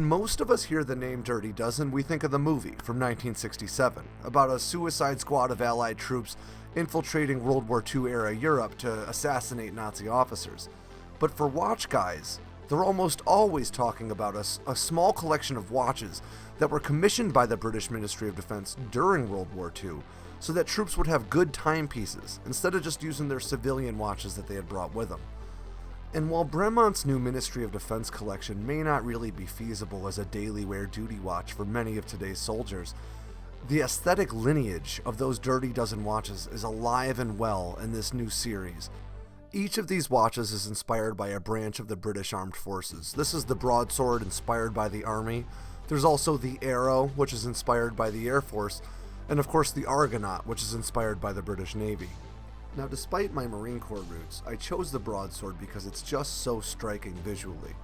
When most of us hear the name Dirty Dozen, we think of the movie from 1967, about a suicide squad of Allied troops infiltrating World War II-era Europe to assassinate Nazi officers. But for watch guys, they're almost always talking about a small collection of watches that were commissioned by the British Ministry of Defense during World War II, so that troops would have good timepieces, instead of just using their civilian watches that they had brought with them. And while Bremont's new Ministry of Defense collection may not really be feasible as a daily wear duty watch for many of today's soldiers, the aesthetic lineage of those Dirty Dozen watches is alive and well in this new series. Each of these watches is inspired by a branch of the British Armed Forces. This is the Broadsword, inspired by the Army. There's also the Arrow, which is inspired by the Air Force, and of course the Argonaut, which is inspired by the British Navy. Now, despite my Marine Corps roots, I chose the Broadsword because it's just so striking visually.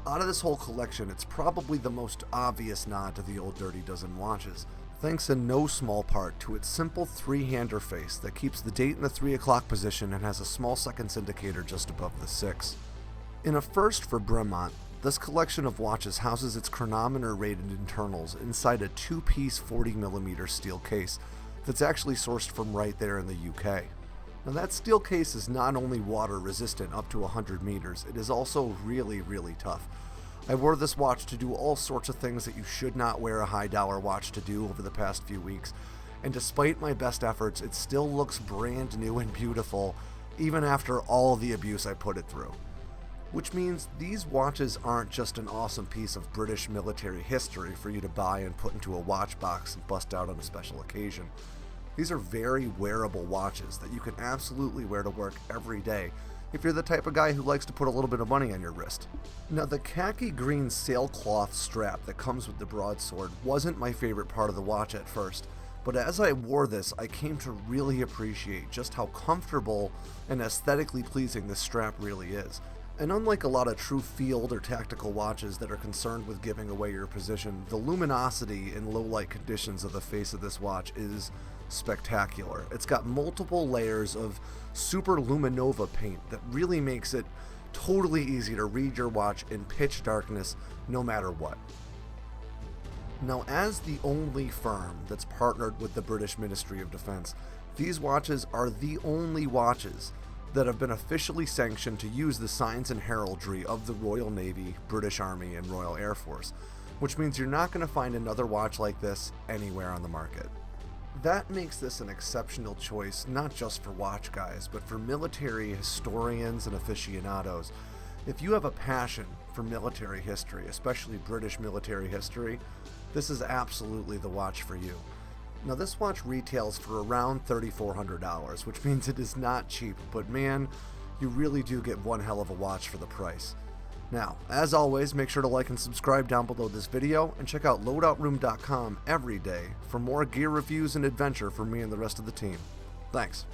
Out of this whole collection, it's probably the most obvious nod to the old Dirty Dozen watches, thanks in no small part to its simple three-hander face that keeps the date in the 3 o'clock position and has a small seconds indicator just above the 6. In a first for Bremont, this collection of watches houses its chronometer-rated internals inside a 2-piece 40mm steel case that's actually sourced from right there in the UK. Now, that steel case is not only water resistant up to 100 meters, it is also really, really tough. I wore this watch to do all sorts of things that you should not wear a high dollar watch to do over the past few weeks, and despite my best efforts, it still looks brand new and beautiful, even after all the abuse I put it through. Which means these watches aren't just an awesome piece of British military history for you to buy and put into a watch box and bust out on a special occasion. These are very wearable watches that you can absolutely wear to work every day if you're the type of guy who likes to put a little bit of money on your wrist. Now, the khaki green sailcloth strap that comes with the Broadsword wasn't my favorite part of the watch at first, but as I wore this, I came to really appreciate just how comfortable and aesthetically pleasing this strap really is. And unlike a lot of true field or tactical watches that are concerned with giving away your position, the luminosity in low light conditions of the face of this watch is spectacular. It's got multiple layers of super luminova paint that really makes it totally easy to read your watch in pitch darkness no matter what. Now, as the only firm that's partnered with the British Ministry of Defense, these watches are the only watches that have been officially sanctioned to use the signs and heraldry of the Royal Navy, British Army, and Royal Air Force, which means you're not going to find another watch like this anywhere on the market. That makes this an exceptional choice, not just for watch guys, but for military historians and aficionados. If you have a passion for military history, especially British military history, this is absolutely the watch for you. Now, this watch retails for around $3,400, which means it is not cheap, but man, you really do get one hell of a watch for the price. Now, as always, make sure to like and subscribe down below this video, and check out loadoutroom.com every day for more gear reviews and adventure from me and the rest of the team. Thanks.